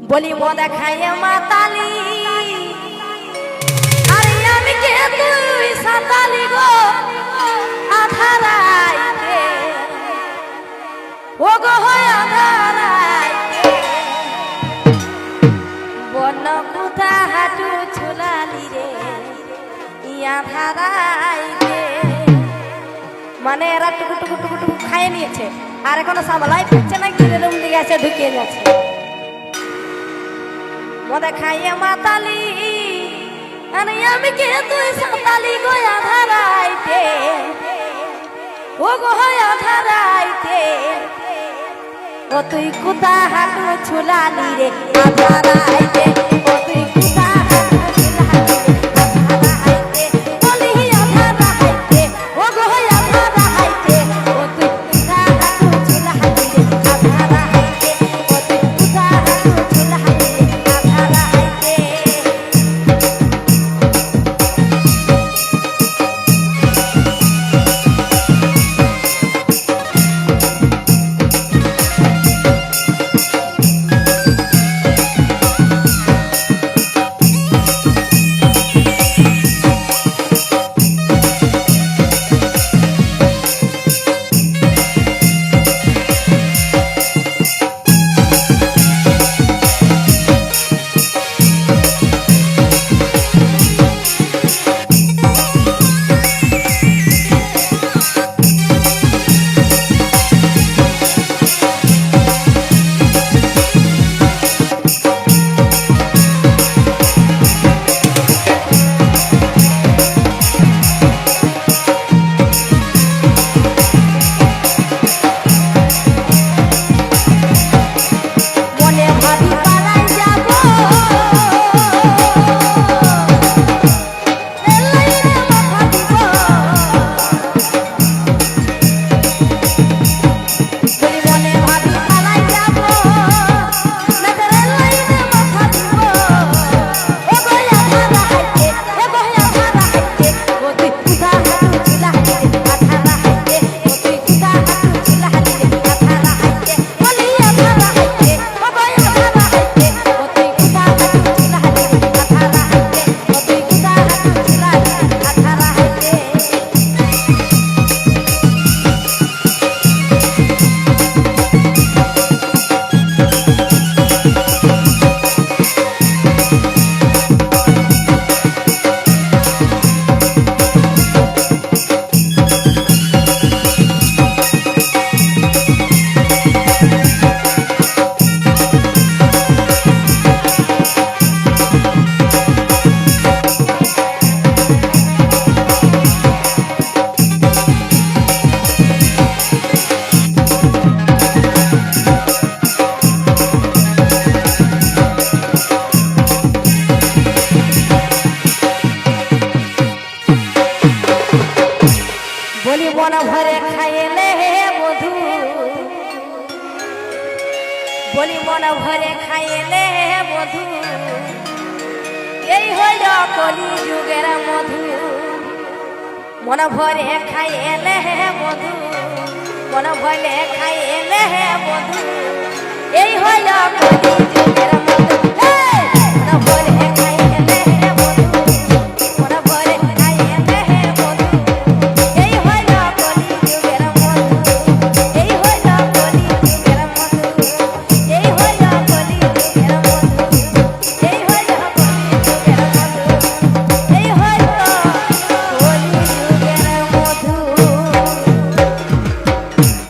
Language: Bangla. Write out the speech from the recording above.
বলি মদা খাইয়ে মাতালি আরে আমি কে তুই সাতালি গো আধারাইতে ও গো হয় আধারাইতে বন কুতা হাঁটু ছুলালি রে ইয়া ধারাইতে মানে এরা টুকু টুকু টুকু টুকু খাইয়ে নিয়েছে আর এখনো সামলাই ফিরছে না গিরে রুম দিকে এসে ঢুকিয়ে যাচ্ছে মদা খাইয়ে মাতালি আরে আমি কে তুই সাতালি গো আধারাইতে ও গো আধারাইতে ও তুই কুতা হাঁটু ছুলালি রে আধারাইতে ও তুই কুতা হাঁটু ছুলালি রে আধারাইতে বলি আধারাইতে ও গো আধারাইতে ও তুই কুতা হাঁটু ছুলালি রে আধারাইতে ও তুই কুতা হাঁটু ছুলালি রে আধারাইতে বলি মন ভরে খাইলে মধু বলি মন ভরে খাইলে মধু এই হইল কলি যুগের মধু মন ভরে খাইলে মধু মন ভরে খাইলে মধু এই হইল কলি